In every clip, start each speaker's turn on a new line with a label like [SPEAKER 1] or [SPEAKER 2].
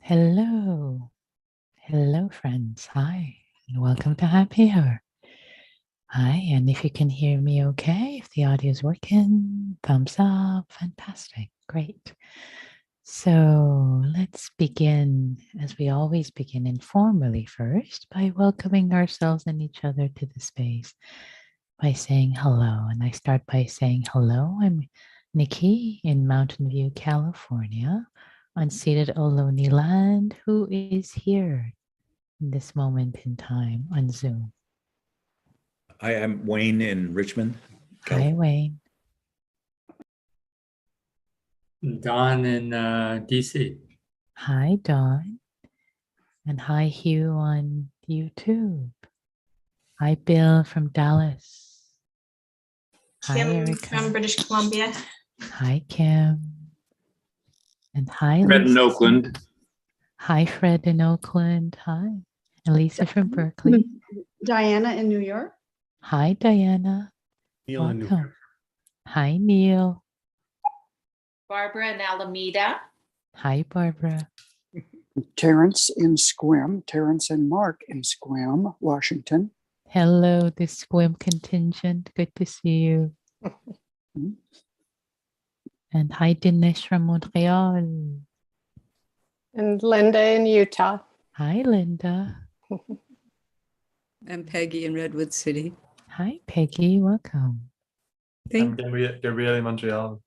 [SPEAKER 1] Hello. Hello, friends. Hi, and welcome to Happy Hour. Hi, and if you can hear me okay, if the audio is working, thumbs up. Fantastic. Great. So let's begin, as we always begin, informally first by welcoming ourselves and each other to the space by saying hello. And I start by saying hello. I'm Nikki in Mountain View, California, unceded Ohlone land. Who is here in this moment in time on Zoom?
[SPEAKER 2] I am Wayne in Richmond,
[SPEAKER 1] Hi,
[SPEAKER 2] California.
[SPEAKER 1] Wayne.
[SPEAKER 3] Don in DC.
[SPEAKER 1] Hi, Dawn. And hi, Hugh on YouTube. Hi, Bill from Dallas. Hi,
[SPEAKER 4] Kim
[SPEAKER 1] Erica.
[SPEAKER 4] from British Columbia.
[SPEAKER 1] Hi, Kim. And hi,
[SPEAKER 5] Fred in
[SPEAKER 1] Lisa.
[SPEAKER 5] Oakland.
[SPEAKER 1] Hi, Fred in Oakland. Hi. And Lisa from Berkeley.
[SPEAKER 6] Diana in New York.
[SPEAKER 1] Hi, Diana.
[SPEAKER 3] Neil in New
[SPEAKER 1] Welcome. Hi, Neil.
[SPEAKER 7] Barbara in Alameda.
[SPEAKER 1] Hi, Barbara.
[SPEAKER 8] Terrence in Squim, Terrence and Mark in Squim, Washington.
[SPEAKER 1] Hello, the Squim contingent. Good to see you. And hi, Dinesh from Montreal.
[SPEAKER 9] And Linda in Utah.
[SPEAKER 1] Hi, Linda.
[SPEAKER 10] I'm Peggy in Redwood City.
[SPEAKER 1] Hi, Peggy. Welcome.
[SPEAKER 3] I'm Gabriel in Montreal.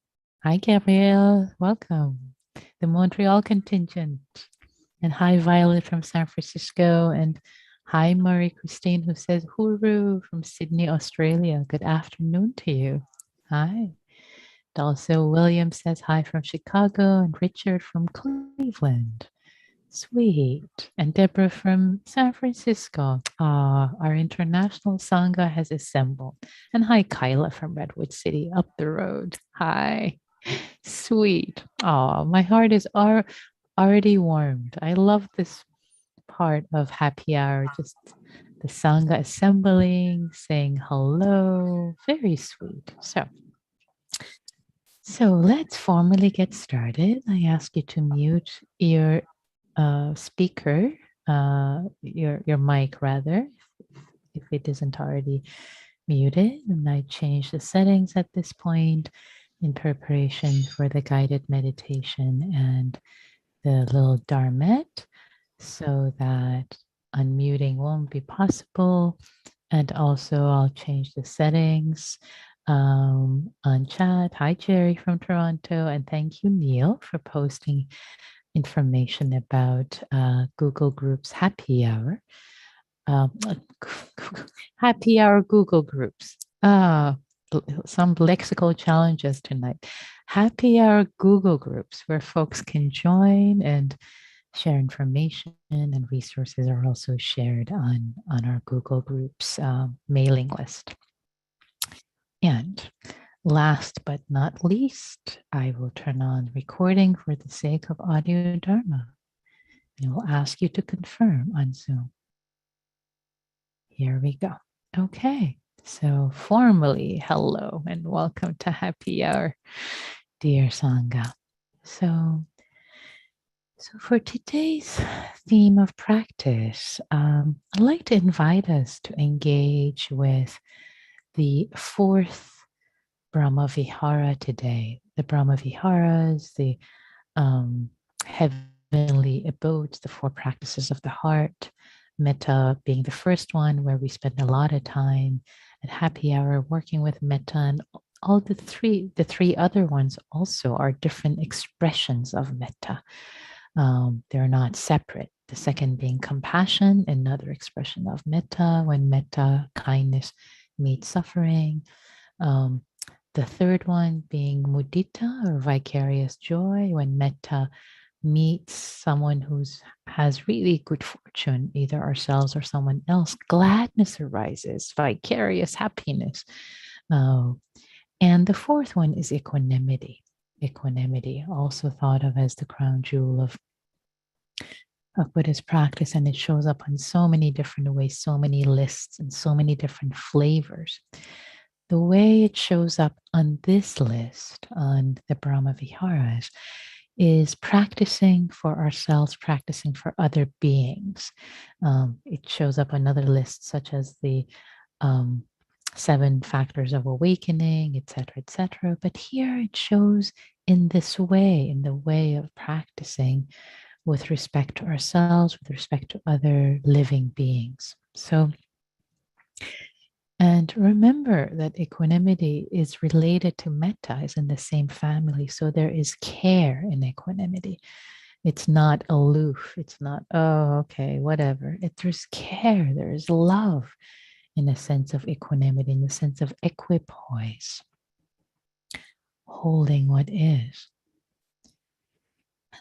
[SPEAKER 1] Hi, Gabrielle. Welcome. The Montreal contingent. And hi, Violet from San Francisco. And hi, Marie Christine, who says hooroo from Sydney, Australia. Good afternoon to you. Hi. And also, William says hi from Chicago and Richard from Cleveland. Sweet. And Deborah from San Francisco. Our international Sangha has assembled. And hi, Kyla from Redwood City, up the road. Hi. Sweet. My heart is already warmed. I love this part of happy hour, just the Sangha assembling, saying hello. Very sweet. So let's formally get started. I ask you to mute your speaker, your mic rather, if it isn't already muted. And I change the settings at this point in preparation for the guided meditation and the little Dharma, so that unmuting won't be possible. And also I'll change the settings on chat. Hi, Jerry from Toronto. And thank you, Neil, for posting information about Google Groups Happy Hour. Happy Hour Google Groups. Some lexical challenges tonight. Happy Hour Google Groups, where folks can join and share information, and resources are also shared on our Google Groups mailing list. And last but not least, I will turn on recording for the sake of audio Dharma. And we'll ask you to confirm on Zoom. Here we go. Okay, so formally, hello and welcome to Happy Hour, dear Sangha. So for today's theme of practice, I'd like to invite us to engage with the fourth Brahma Vihara today. The Brahma Viharas, the heavenly abodes, the four practices of the heart, Metta being the first one, where we spend a lot of time at happy hour working with Metta, and all the three other ones also are different expressions of Metta. They're not separate. The second being compassion, another expression of Metta, when Metta, kindness, meets suffering. The third one being mudita, or vicarious joy, when Metta meets someone who has really good fortune, either ourselves or someone else, gladness arises, vicarious happiness. And the fourth one is equanimity. Equanimity, also thought of as the crown jewel of Buddhist practice, and it shows up in so many different ways, so many lists and so many different flavors. The way it shows up on this list, on the Brahma Viharas, is practicing for ourselves, practicing for other beings. It shows up on other lists, such as the 7 factors of awakening, etc., etc. But here it shows in this way, in the way of practicing with respect to ourselves, with respect to other living beings. So, and remember that equanimity is related to metta, is in the same family. So there is care in equanimity. It's not aloof. It's not, oh, okay, whatever. There's care. There is love in a sense of equanimity, in the sense of equipoise, holding what is.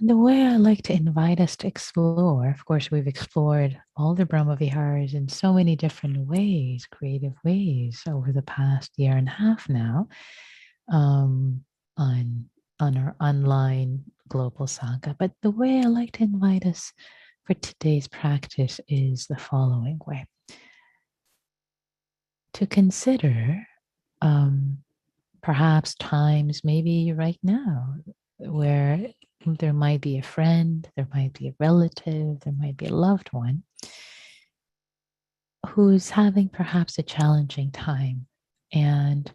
[SPEAKER 1] And the way I like to invite us to explore, of course, we've explored all the Brahma Viharas in so many different ways, creative ways, over the past year and a half now, on our online global Sangha. But the way I like to invite us for today's practice is the following way. To consider perhaps times, maybe right now, where there might be a friend, there might be a relative, there might be a loved one who's having perhaps a challenging time. And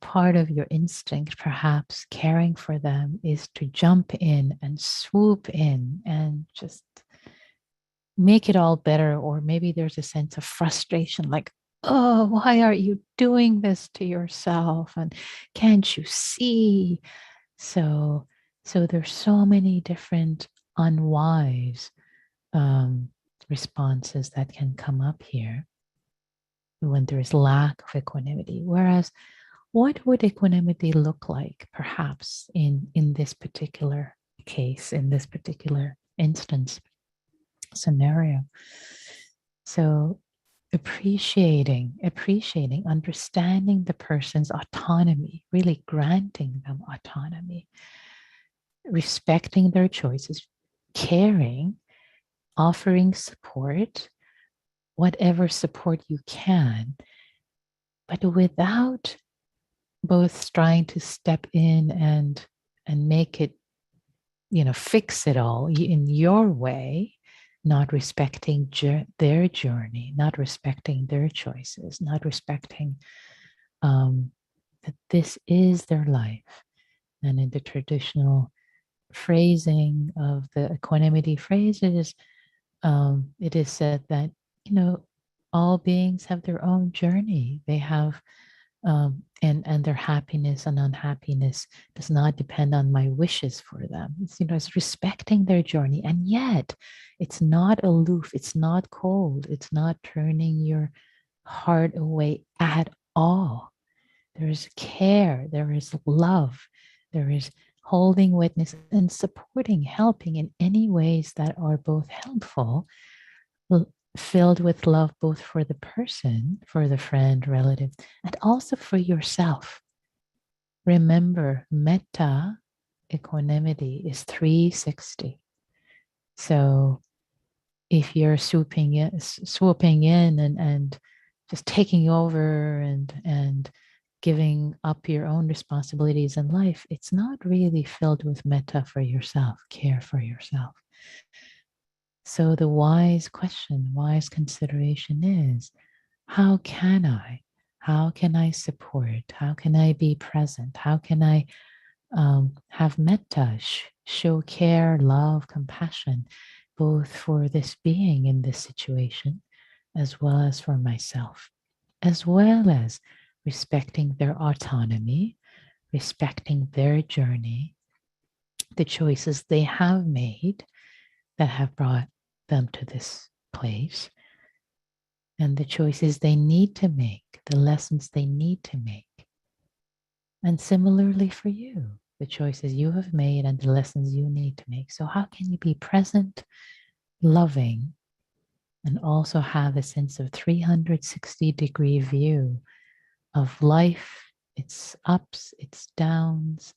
[SPEAKER 1] part of your instinct, perhaps caring for them, is to jump in and swoop in and just make it all better. Or maybe there's a sense of frustration, like, oh, why are you doing this to yourself? And can't you see? So there's so many different unwise responses that can come up here when there is lack of equanimity. Whereas, what would equanimity look like, perhaps, in this particular case, in this particular instance, scenario? So appreciating, understanding the person's autonomy, really granting them autonomy, respecting their choices, caring, offering support, whatever support you can, but without both trying to step in and make it, fix it all in your way, not respecting their journey, not respecting their choices, not respecting that this is their life. And in the traditional phrasing of the equanimity phrases, it is said that, all beings have their own journey. They have, and their happiness and unhappiness does not depend on my wishes for them. It's respecting their journey. And yet it's not aloof. It's not cold. It's not turning your heart away at all. There is care. There is love. There is holding witness and supporting, helping in any ways that are both helpful, filled with love, both for the person, for the friend, relative, and also for yourself. Remember, metta, equanimity, is 360. So if you're swooping in and just taking over and giving up your own responsibilities in life, it's not really filled with metta for yourself, care for yourself. So the wise question, wise consideration is, how can I support? How can I be present? How can I have metta, show care, love, compassion, both for this being in this situation, as well as for myself, as well as respecting their autonomy, respecting their journey, the choices they have made that have brought them to this place, and the choices they need to make, the lessons they need to make. And similarly for you, the choices you have made and the lessons you need to make. So how can you be present, loving, and also have a sense of 360-degree view of life, its ups, its downs,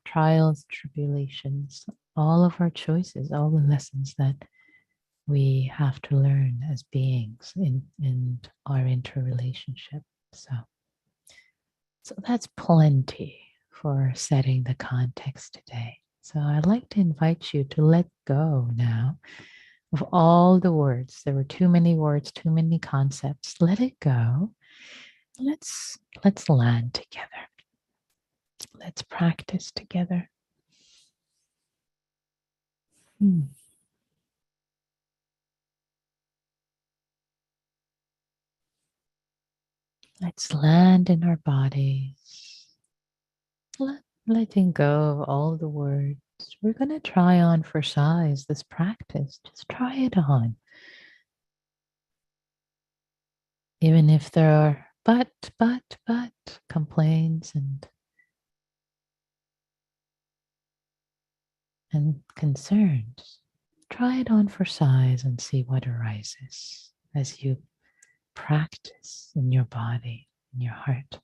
[SPEAKER 1] trials, tribulations, all of our choices, all the lessons that we have to learn as beings in our interrelationship. So that's plenty for setting the context today. So I'd like to invite you to let go now of all the words. There were too many words, too many concepts. Let it go. Let's land together. Let's practice together. Let's land in our bodies. Letting go of all the words. We're going to try on for size this practice. Just try it on. Even if there are but complaints and concerns, try it on for size and see what arises as you practice in your body, in your heart.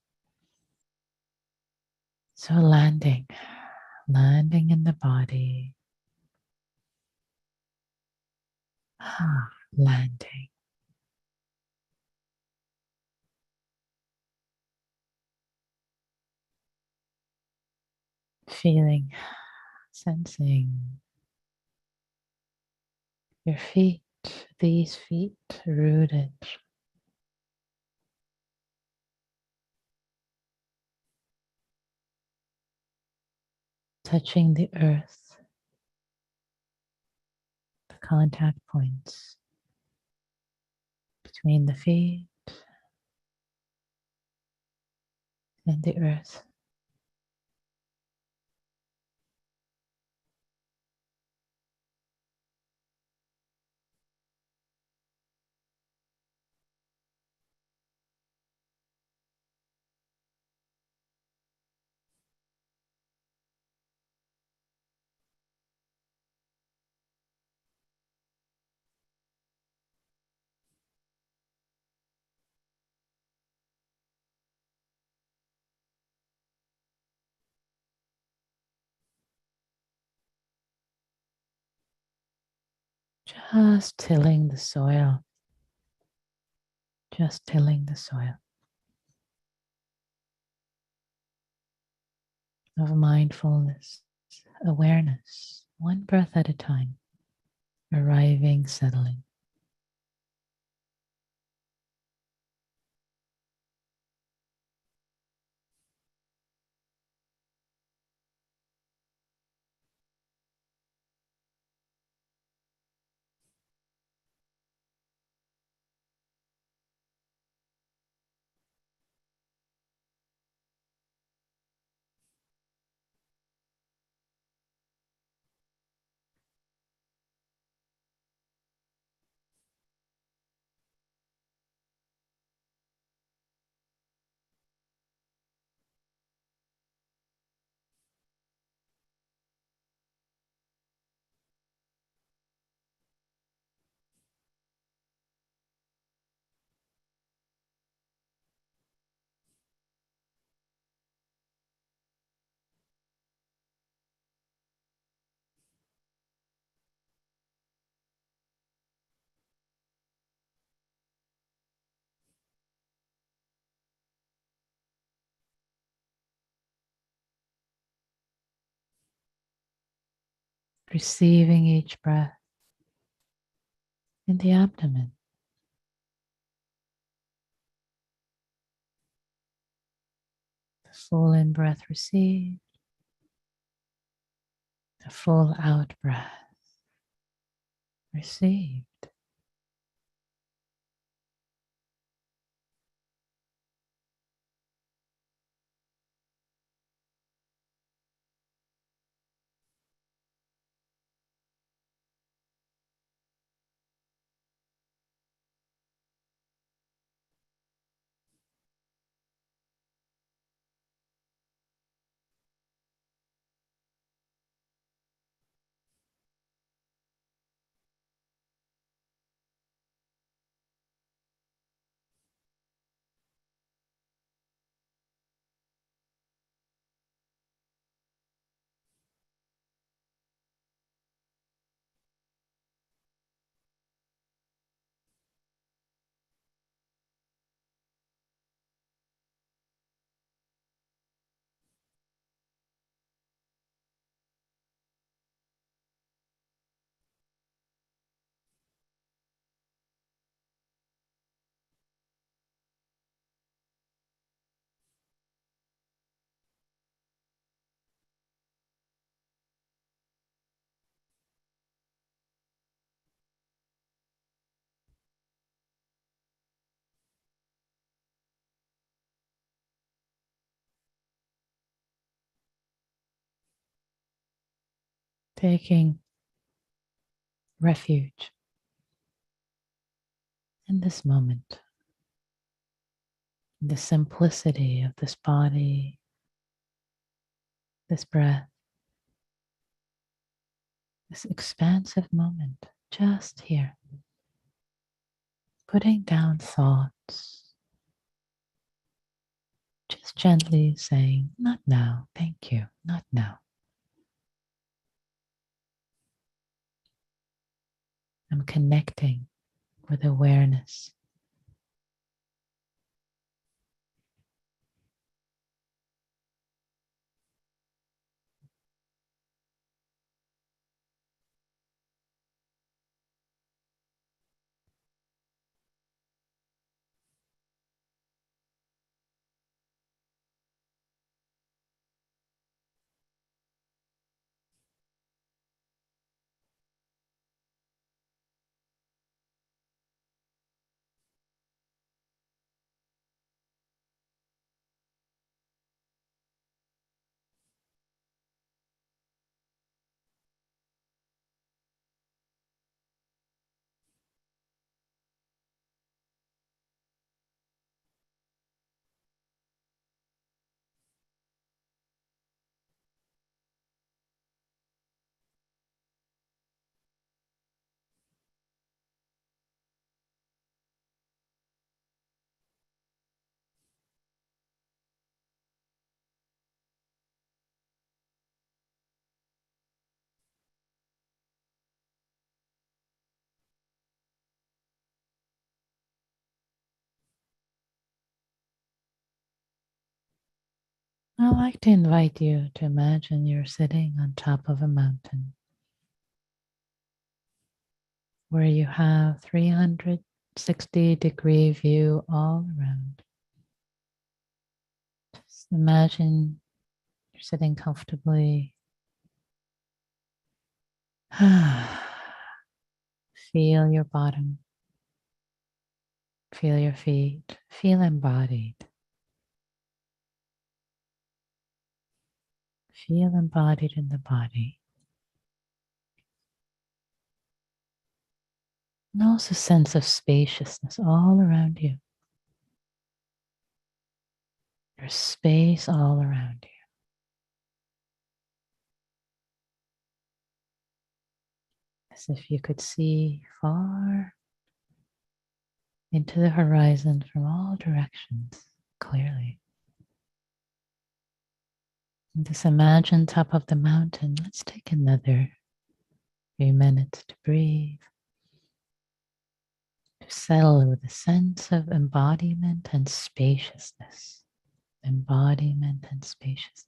[SPEAKER 1] So landing in the body. Landing. Feeling, sensing your feet, these feet rooted. Touching the earth, the contact points between the feet and the earth. Just tilling the soil. Just tilling the soil of mindfulness, awareness, one breath at a time, arriving, settling. Receiving each breath in the abdomen. The full in breath received, the full out breath received. taking refuge in this moment, in the simplicity of this body, this breath, this expansive moment, just here, putting down thoughts, just gently saying, not now, thank you, not now. I'm connecting with awareness. I'd like to invite you to imagine you're sitting on top of a mountain where you have 360-degree view all around. Just imagine you're sitting comfortably. Feel your bottom. Feel your feet. Feel embodied. Feel embodied in the body. And also a sense of spaciousness all around you. There's space all around you. As if you could see far into the horizon from all directions clearly. And just imagine top of the mountain. Let's take another few minutes to breathe, to settle with a sense of embodiment and spaciousness. Embodiment and spaciousness.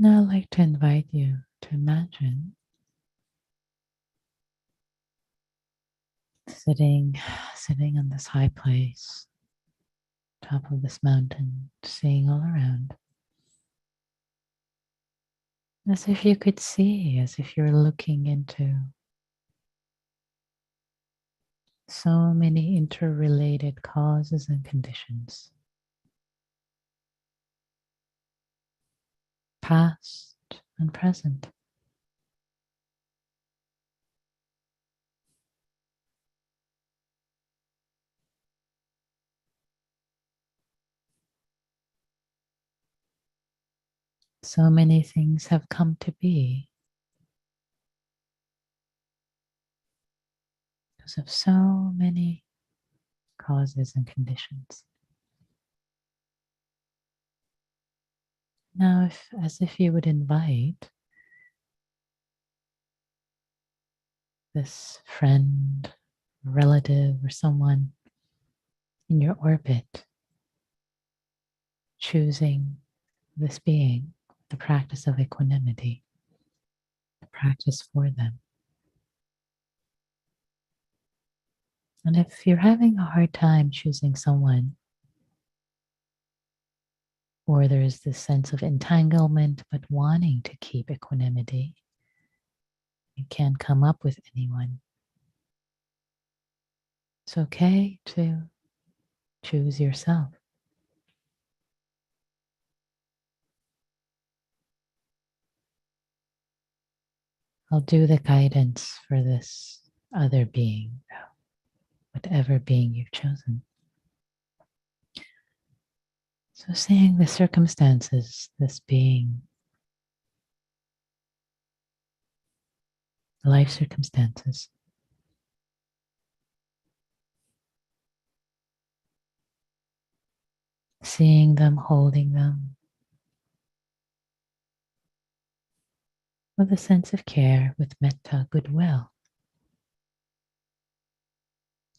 [SPEAKER 1] Now I'd like to invite you to imagine sitting on this high place, top of this mountain, seeing all around. As if you could see, as if you're looking into so many interrelated causes and conditions, past and present. So many things have come to be because of so many causes and conditions. Now, as if you would invite this friend, relative, or someone in your orbit, choosing this being, the practice of equanimity, the practice for them. And if you're having a hard time choosing someone, or there's this sense of entanglement but wanting to keep equanimity, you can't come up with anyone. It's okay to choose yourself. I'll do the guidance for this other being, whatever being you've chosen. So seeing the circumstances, this being, life circumstances, seeing them, holding them with a sense of care, with metta, goodwill.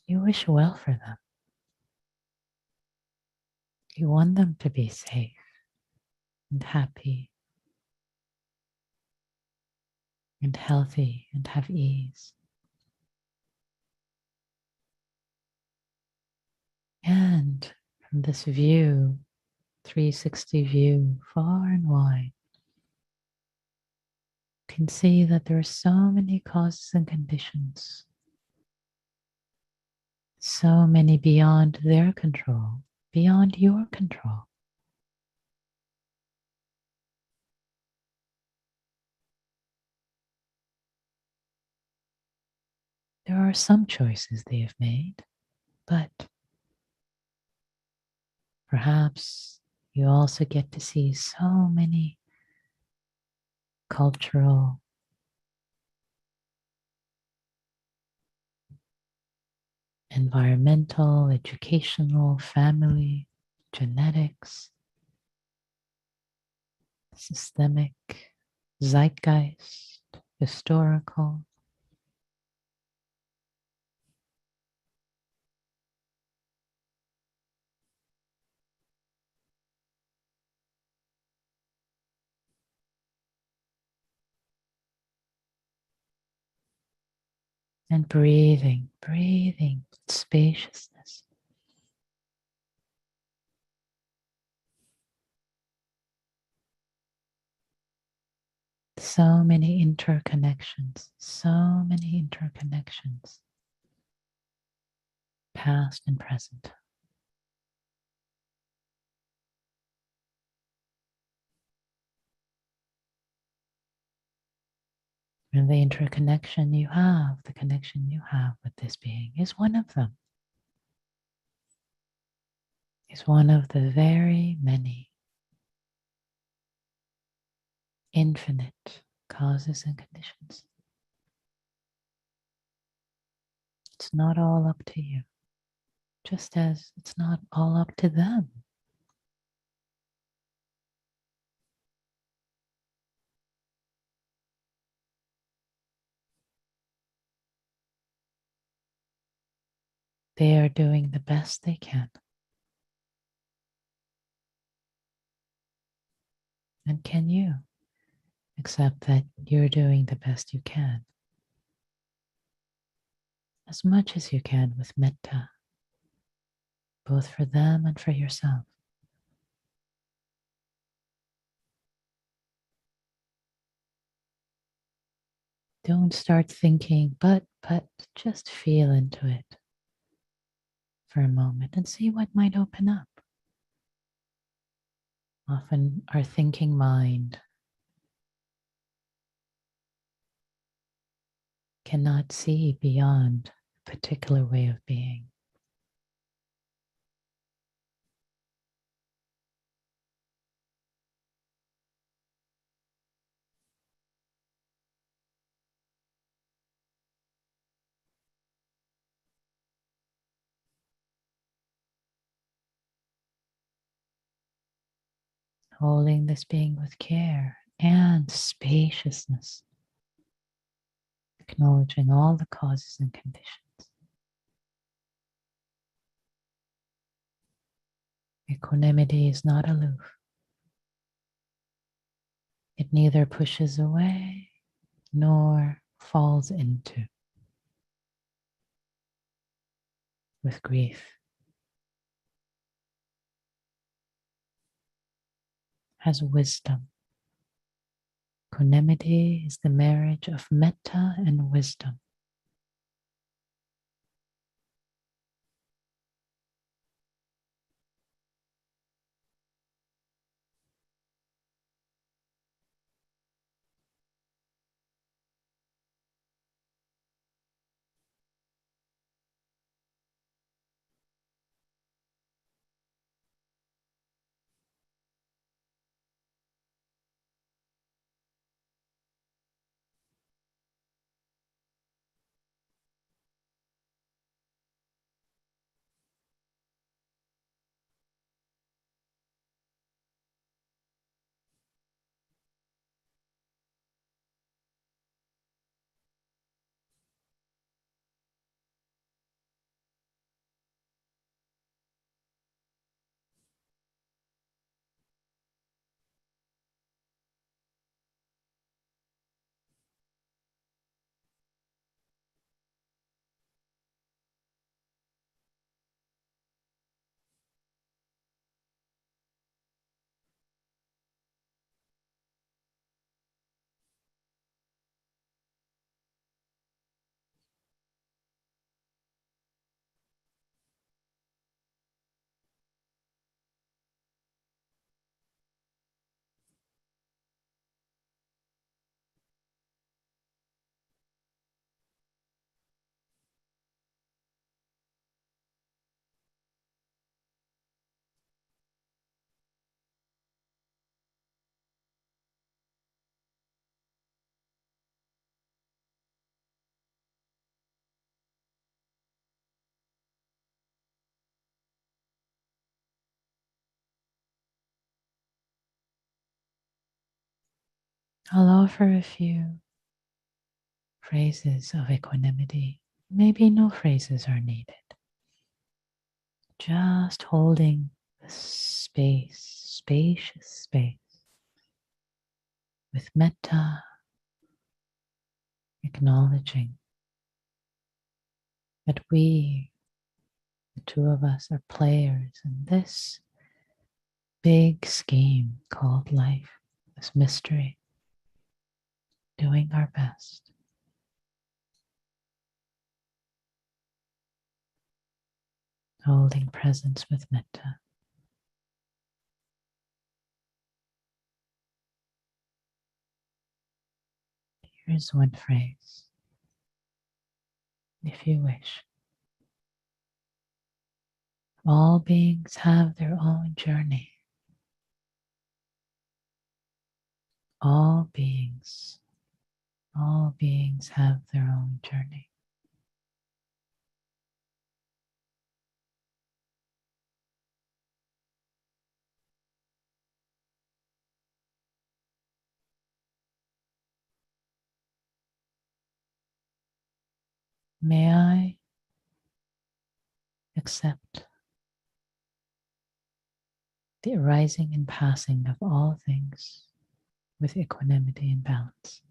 [SPEAKER 1] You wish well for them. You want them to be safe and happy and healthy and have ease. And from this view, 360 view, far and wide, you can see that there are so many causes and conditions, so many beyond their control, beyond your control. There are some choices they have made, but perhaps you also get to see so many cultural, environmental, educational, family, genetics, systemic, zeitgeist, historical, and breathing spaciousness. So many interconnections, past and present. And the interconnection you have, the connection you have with this being is one of them. Is one of the very many infinite causes and conditions. It's not all up to you, just as it's not all up to them. They are doing the best they can. And can you Accept that you're doing the best you can, as much as you can with metta, both for them and for yourself. Don't start thinking, but just feel into it for a moment and see what might open up. Often our thinking mind cannot see beyond a particular way of being. Holding this being with care and spaciousness, acknowledging all the causes and conditions. Equanimity is not aloof. It neither pushes away nor falls into with grief. Has wisdom. Equanimity is the marriage of metta and wisdom. I'll offer a few phrases of equanimity. Maybe no phrases are needed. Just holding the space, spacious space with metta, acknowledging that we, the two of us, are players in this big scheme called life, this mystery, doing our best. Holding presence with metta. Here's one phrase, if you wish. All beings have their own journey. All beings have their own journey. May I accept the arising and passing of all things with equanimity and balance.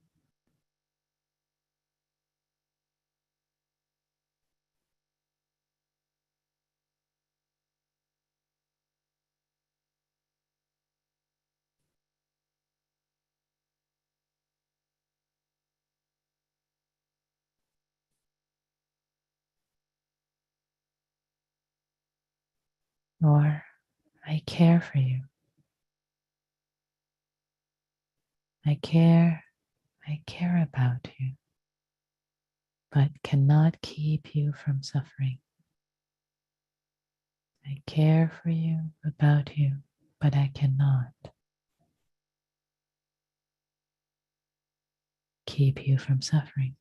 [SPEAKER 1] Or, I care for you. I care about you, but cannot keep you from suffering. I care for you, about you, but I cannot keep you from suffering.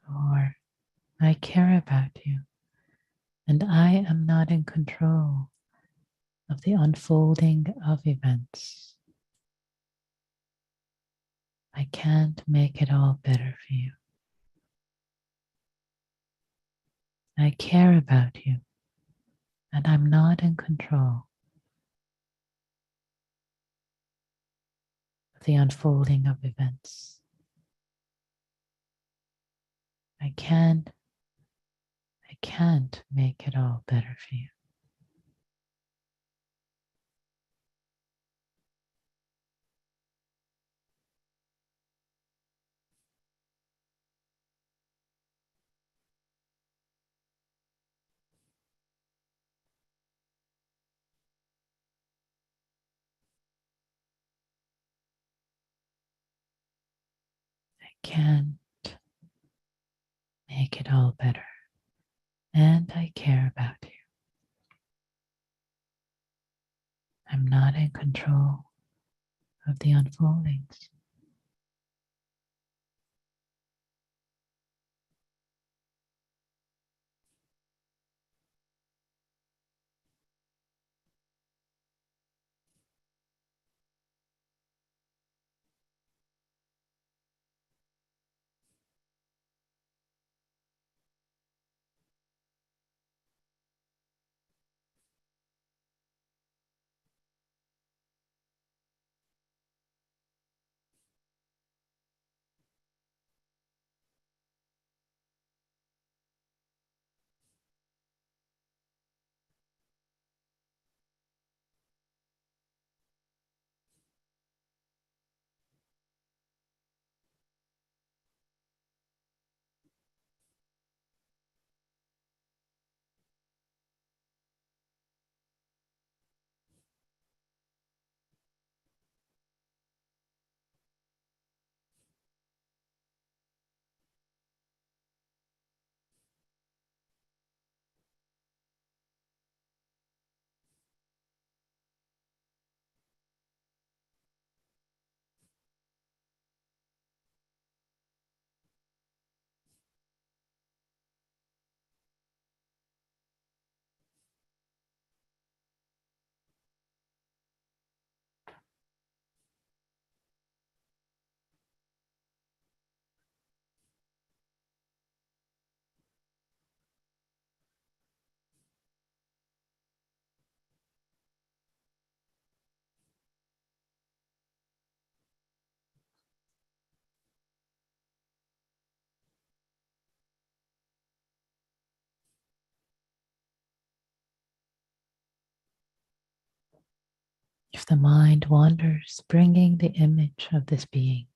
[SPEAKER 1] Or, I care about you, and I am not in control of the unfolding of events. I can't make it all better for you. I care about you, and I'm not in control of the unfolding of events. I can't make it all better for you. I can't make it all better, and I care about you. I'm not in control of the unfoldings. If the mind wanders, bringing the image of this being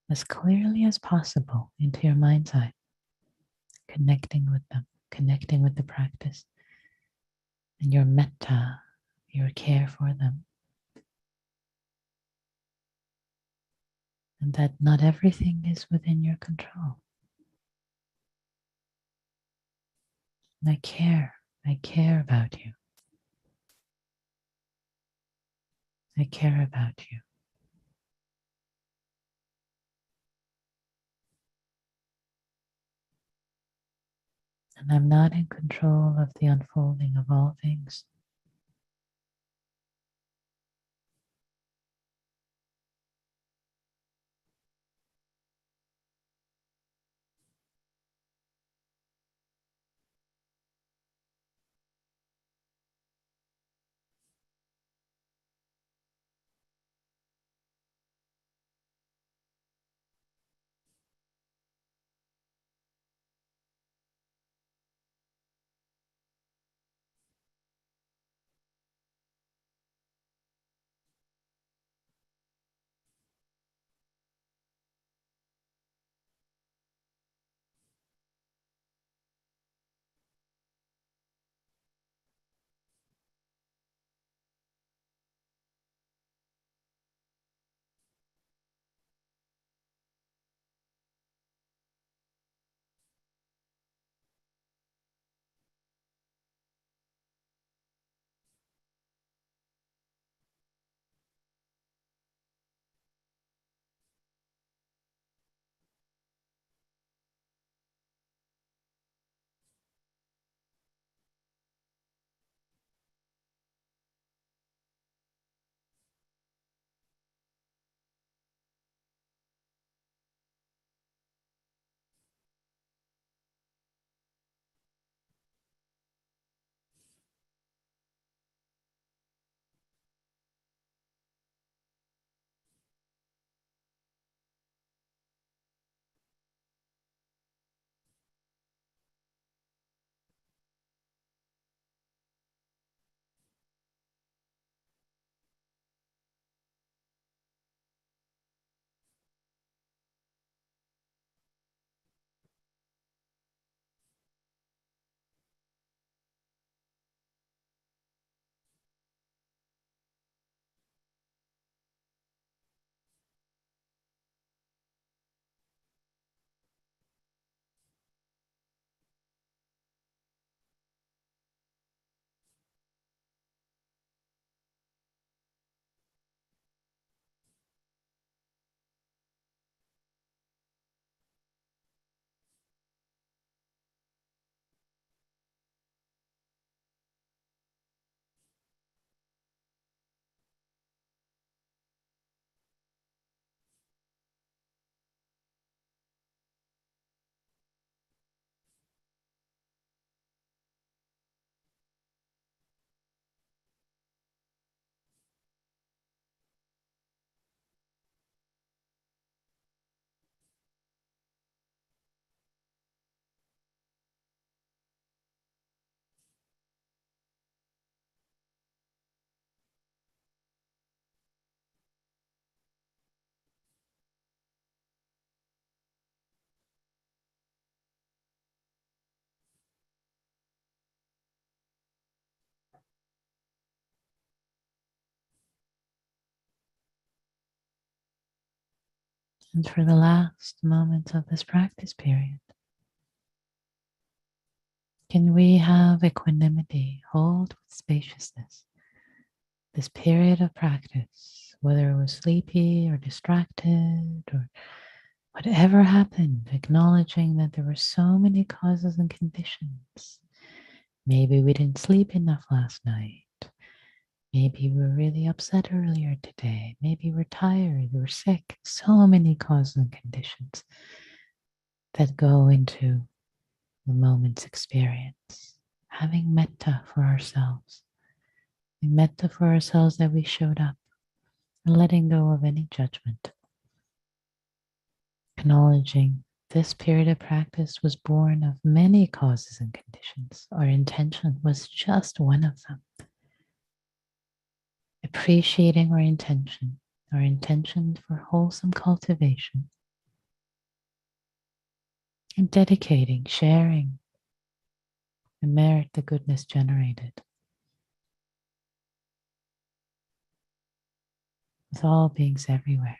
[SPEAKER 1] as clearly as possible into your mind's eye, connecting with them, connecting with the practice, and your metta, your care for them. And that not everything is within your control. I care. I care about you. I care about you. And I'm not in control of the unfolding of all things. And for the last moments of this practice period, can we have equanimity, hold with spaciousness, this period of practice, whether it was sleepy or distracted or whatever happened, acknowledging that there were so many causes and conditions. Maybe we didn't sleep enough last night. Maybe we were really upset earlier today. Maybe we're tired, we're sick. So many causes and conditions that go into the moment's experience. Having metta for ourselves. Metta for ourselves that we showed up and letting go of any judgment. Acknowledging this period of practice was born of many causes and conditions. Our intention was just one of them. Appreciating our intention for wholesome cultivation, and dedicating, sharing the merit the goodness generated with all beings everywhere.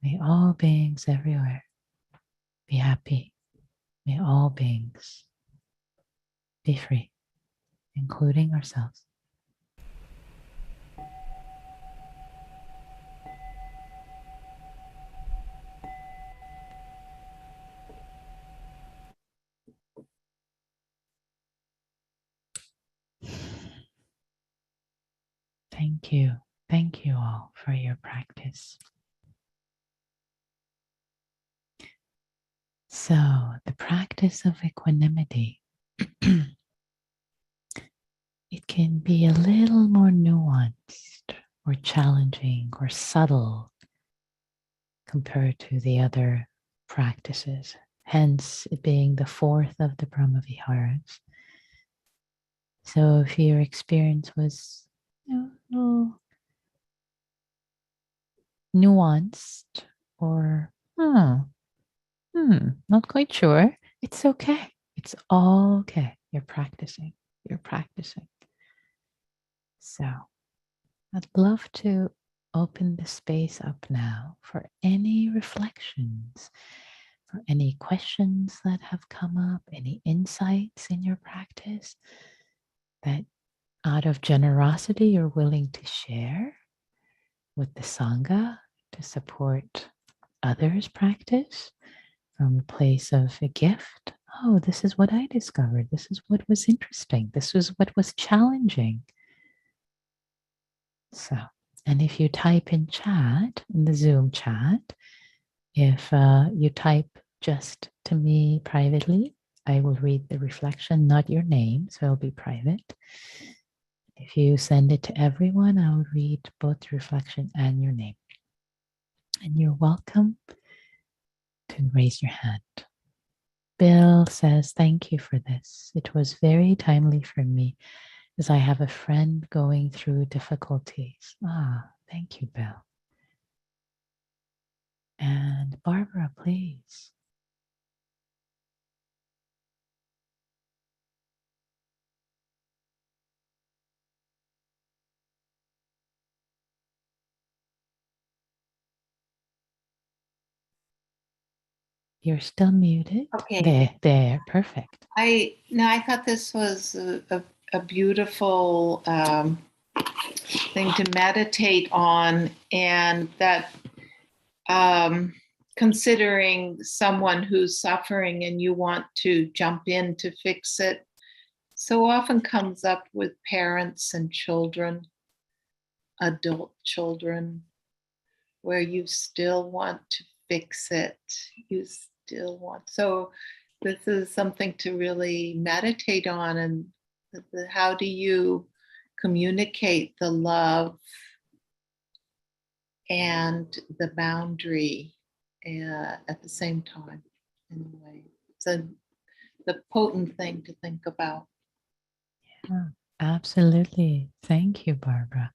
[SPEAKER 1] May all beings everywhere be happy. May all beings be free, including ourselves. Thank you. Thank you all for your practice. So, the practice of equanimity, it can be a little more nuanced or challenging or subtle compared to the other practices, hence it being the fourth of the Brahmaviharas. So if your experience was nuanced or not quite sure, it's okay. It's all okay. You're practicing. You're practicing. So I'd love to open the space up now for any reflections, for any questions that have come up, any insights in your practice that out of generosity you're willing to share with the Sangha to support others' practice from a place of a gift. Oh, this is what I discovered. This is what was interesting. This was what was challenging. So, and if you type in chat, in the Zoom chat, if you type just to me privately, I will read the reflection, not your name, so it'll be private. If you send it to everyone, I'll read both the reflection and your name. And you're welcome to raise your hand. Bill says, thank you for this. It was very timely for me as I have a friend going through difficulties. Thank you, Bill. And Barbara, please. You're still muted.
[SPEAKER 7] Okay.
[SPEAKER 1] There, perfect.
[SPEAKER 7] I thought this was a beautiful thing to meditate on, and that considering someone who's suffering and you want to jump in to fix it so often comes up with parents and children, adult children, where you still want to fix it. You still want. So this is something to really meditate on. And how do you communicate the love and the boundary at the same time, in a way? It's the potent thing to think about.
[SPEAKER 1] Yeah, absolutely. Thank you, Barbara.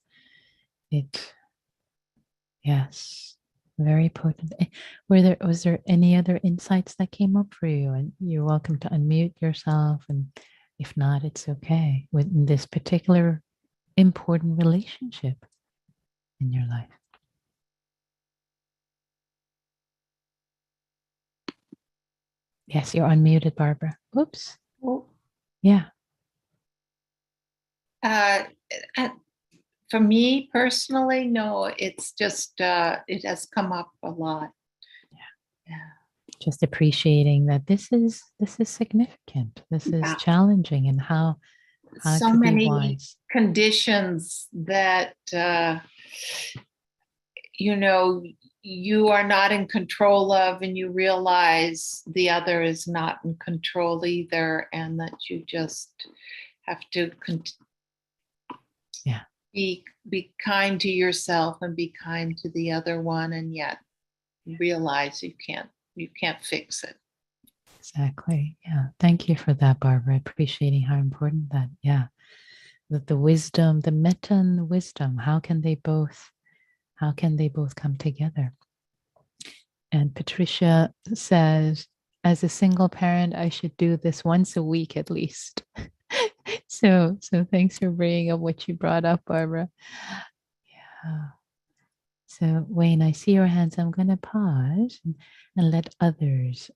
[SPEAKER 1] Yes, very potent. Was there any other insights that came up for you? And you're welcome to unmute yourself. And if not, it's okay with this particular important relationship in your life. Yes, you're unmuted, Barbara. Oops. Yeah.
[SPEAKER 7] For me personally, no, it's just, it has come up a lot. Yeah.
[SPEAKER 1] Just appreciating that this is significant. This is challenging, and how
[SPEAKER 7] so
[SPEAKER 1] to
[SPEAKER 7] many
[SPEAKER 1] be wise.
[SPEAKER 7] Conditions that, you are not in control of, and you realize the other is not in control either, and that you just have to be kind to yourself and be kind to the other one, and yet realize you can't fix it.
[SPEAKER 1] Exactly. Yeah. Thank you for that, Barbara. Appreciating how important that. Yeah. That the wisdom, the metta and the wisdom, how can they both come together? And Patricia says, as a single parent, I should do this once a week at least. So thanks for bringing up what you brought up, Barbara. Yeah. So Wayne, I see your hands. I'm going to pause and let others,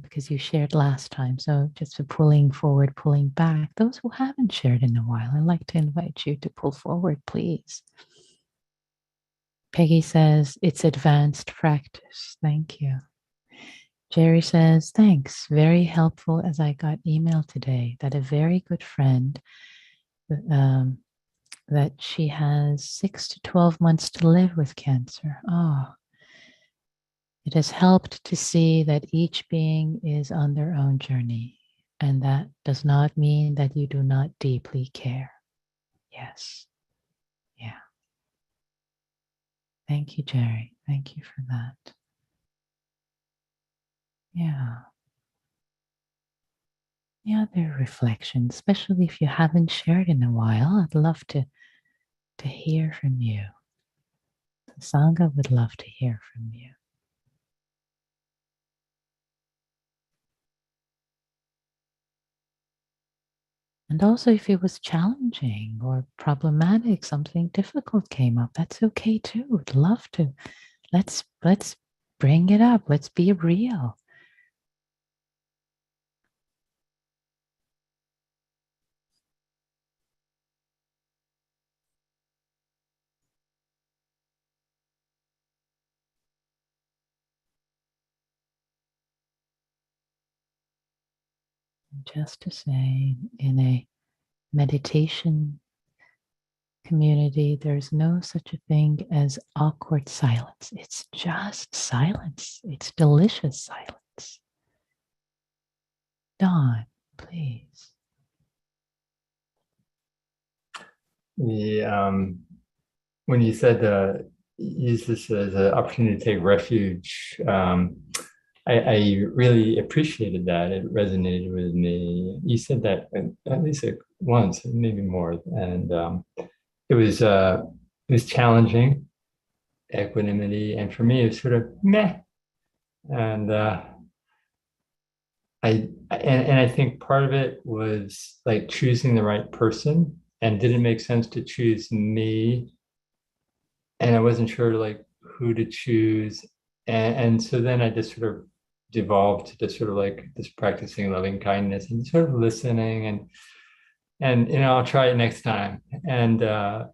[SPEAKER 1] because you shared last time. So just for pulling forward, pulling back, those who haven't shared in a while, I'd like to invite you to pull forward, please. Peggy says, it's advanced practice. Thank you. Jerry says, thanks. Very helpful as I got email today that a very good friend that she has 6 to 12 months to live with cancer. Oh, it has helped to see that each being is on their own journey. And that does not mean that you do not deeply care. Yes. Yeah. Thank you, Jerry. Thank you for that. Yeah. Any other reflections, especially if you haven't shared in a while? I'd love to hear from you. The Sangha would love to hear from you. And also if it was challenging or problematic, something difficult came up, that's okay too. I'd love to. Let's bring it up. Let's be real. Just to say, in a meditation community, there's no such a thing as awkward silence. It's just silence. It's delicious silence. Dawn, please.
[SPEAKER 4] When you said use this as an opportunity to take refuge, I really appreciated that. It resonated with me. You said that at least once, maybe more, and it was challenging, equanimity, and for me, it was sort of meh. And I think part of it was like choosing the right person, and did it make sense to choose me? And I wasn't sure like who to choose, and so then I just sort of devolved to just sort of like this practicing loving kindness and sort of listening and I'll try it next time, and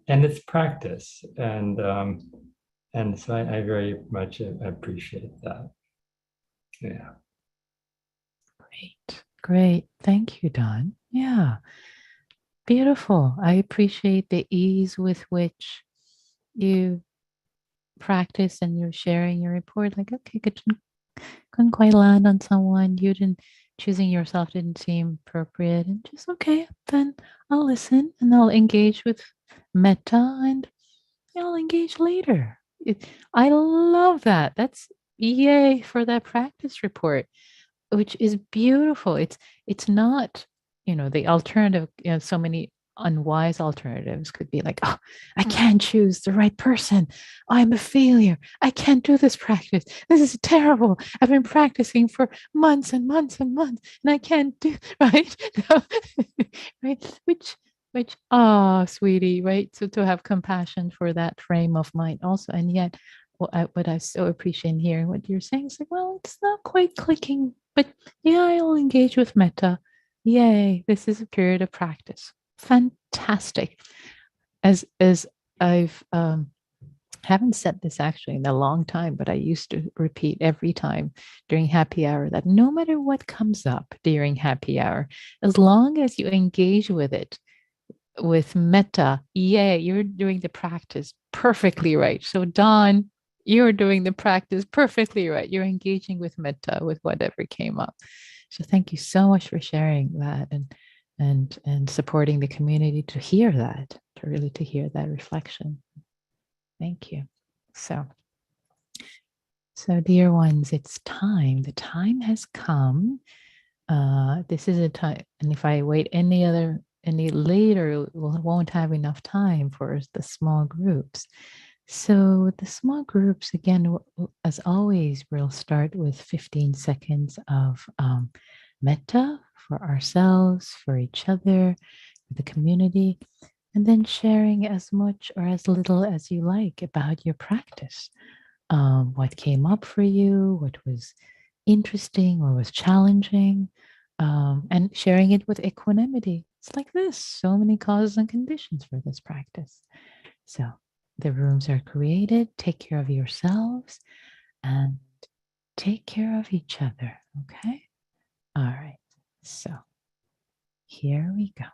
[SPEAKER 4] it's practice, and so I very much appreciate that. Yeah.
[SPEAKER 1] Great. Thank you, Don. Yeah. Beautiful. I appreciate the ease with which you practice and you're sharing your report. Like, okay, couldn't quite land on someone. You didn't, choosing yourself didn't seem appropriate. And just, okay, then I'll listen and I'll engage with Metta and I'll engage later. I love that. That's yay for that practice report, which is beautiful. It's not, the alternative, so many unwise alternatives could be like, oh, I can't choose the right person. I'm a failure. I can't do this practice. This is terrible. I've been practicing for months and months and months, and I can't do right. Right? Which, sweetie, right? So to have compassion for that frame of mind also. And yet what I so appreciate hearing what you're saying is like, well, it's not quite clicking, but yeah, I'll engage with Metta. Yay, this is a period of practice. Fantastic. As I've haven't said this actually in a long time, but I used to repeat every time during happy hour that no matter what comes up during happy hour, as long as you engage with it with Metta, yay, you're doing the practice perfectly right. So Don, you're doing the practice perfectly right. You're engaging with Metta with whatever came up. So thank you so much for sharing that and supporting the community to hear that, to hear that reflection. Thank you. So dear ones, it's time. The time has come. This is a time, and if I wait any later, we won't have enough time for the small groups. So the small groups, again, as always, we'll start with 15 seconds of metta for ourselves, for each other, for the community. And then sharing as much or as little as you like about your practice. What came up for you, what was interesting or was challenging, and sharing it with equanimity. It's like this, so many causes and conditions for this practice. So the rooms are created. Take care of yourselves and take care of each other. Okay? All right. So here we go.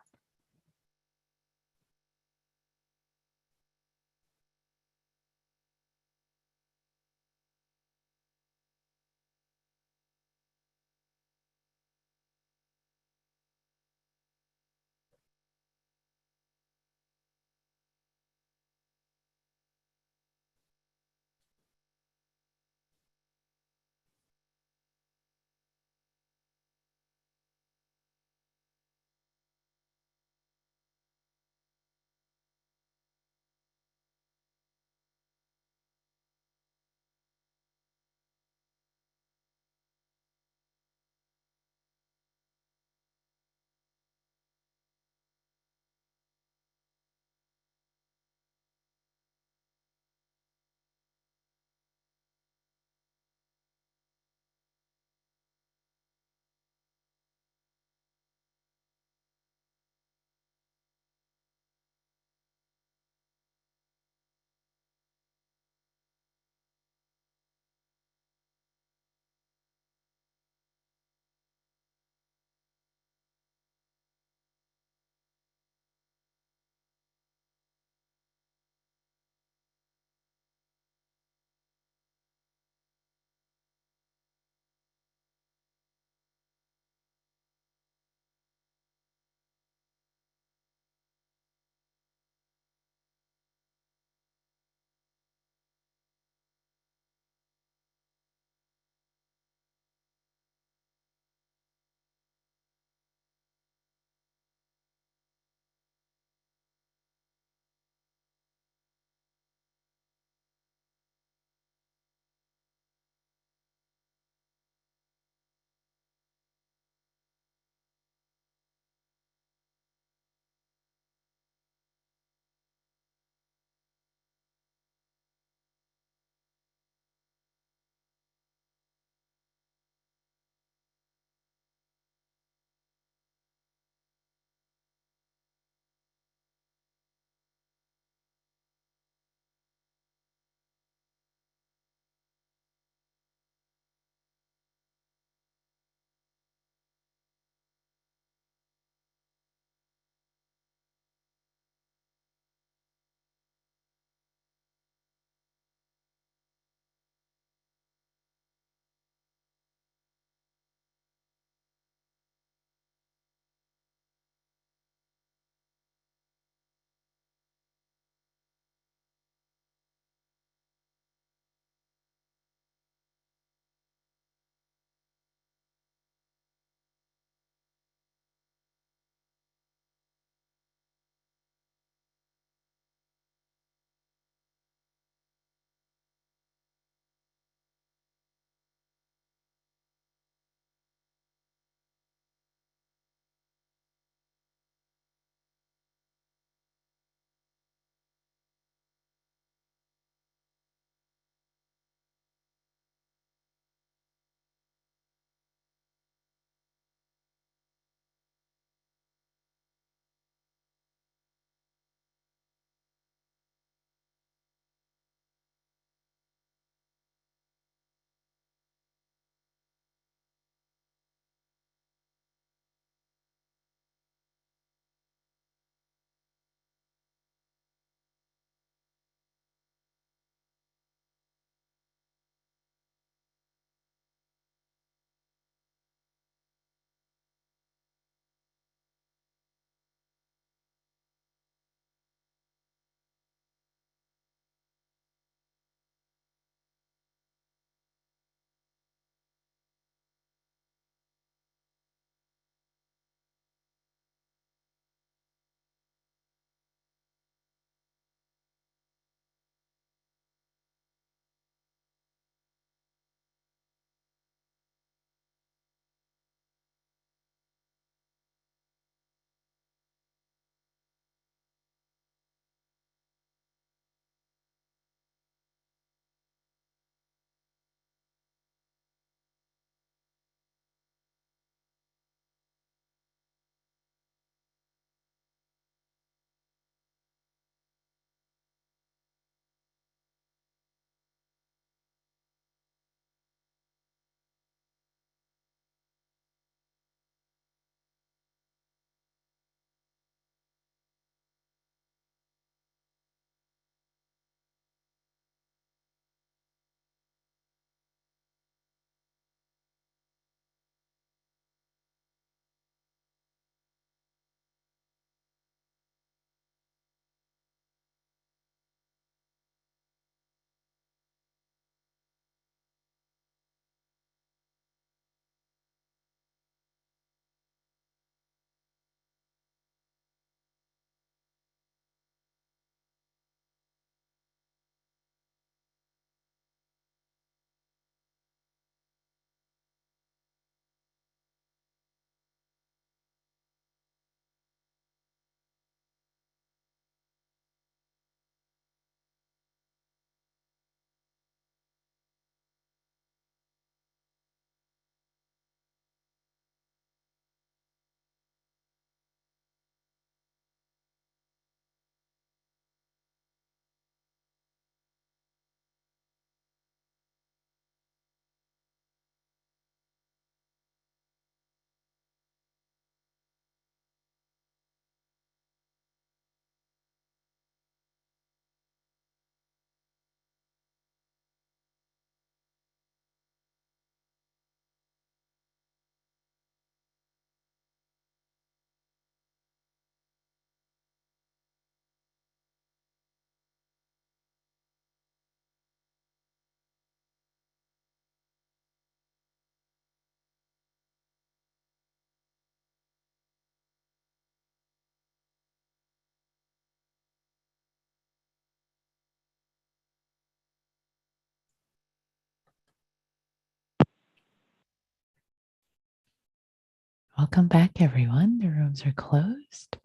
[SPEAKER 1] Welcome back, everyone. The rooms are closed,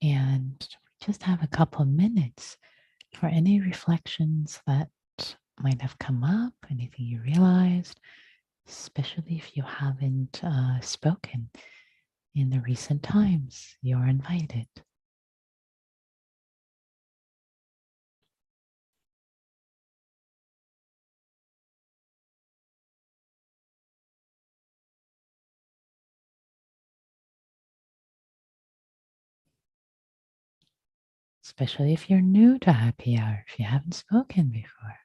[SPEAKER 1] and we just have a couple of minutes for any reflections that might have come up, anything you realized, especially if you haven't spoken in the recent times. You're invited. Especially if you're new to happy hour, if you haven't spoken before.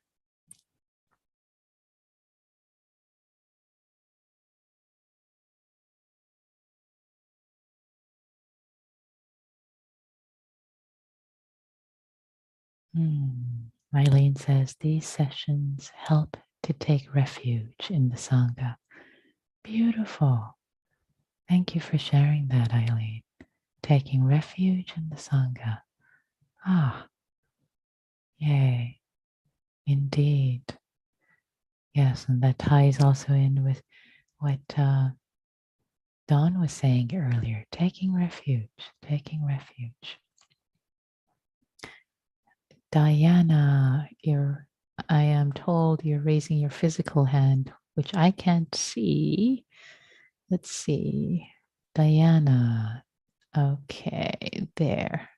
[SPEAKER 1] Eileen says these sessions help to take refuge in the Sangha. Beautiful. Thank you for sharing that, Eileen. Taking refuge in the Sangha. Yay. Indeed. Yes, and that ties also in with what Dawn was saying earlier. Taking refuge, taking refuge. Diana, I am told you're raising your physical hand, which I can't see. Let's see. Diana. Okay, there.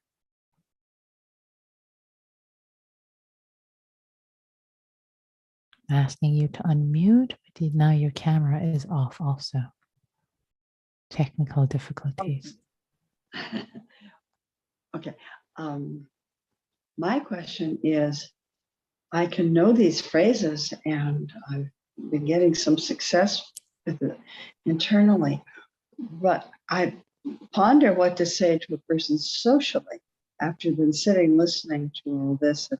[SPEAKER 1] Asking you to unmute, but now your camera is off also. Technical difficulties.
[SPEAKER 6] Okay. My question is, I can know these phrases and I've been getting some success with it internally, but I ponder what to say to a person socially after you've been sitting listening to all this and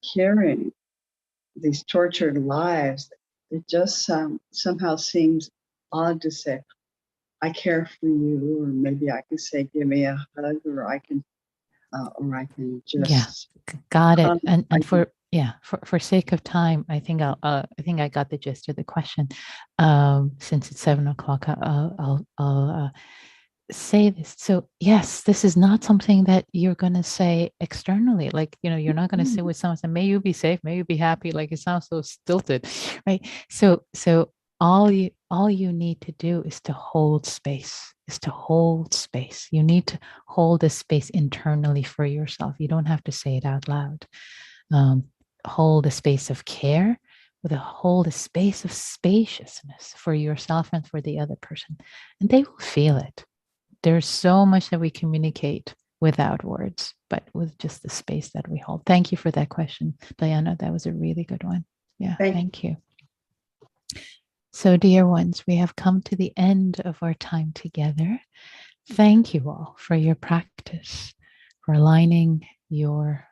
[SPEAKER 6] hearing these tortured lives. It just somehow seems odd to say, I care for you, or maybe I can say, give me a hug, or I can just.
[SPEAKER 1] Got it. And for sake of time, I think I got the gist of the question. Since it's 7 o'clock, I'll say this. So yes, this is not something that you're going to say externally. Like, you're not going to sit with someone and say, may you be safe, may you be happy. Like, it sounds so stilted, right? So all you need to do is to hold space, You need to hold a space internally for yourself. You don't have to say it out loud. Hold a space of care, hold a space of spaciousness for yourself and for the other person. And they will feel it. There's so much that we communicate without words, but with just the space that we hold. Thank you for that question, Diana. That was a really good one. Yeah, thank you. So, dear ones, we have come to the end of our time together. Thank you all for your practice, for aligning your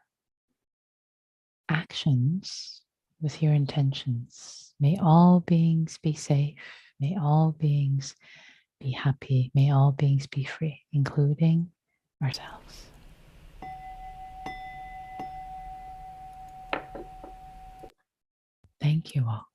[SPEAKER 1] actions with your intentions. May all beings be safe. May all beings be happy. May all beings be free, including ourselves. Thank you all.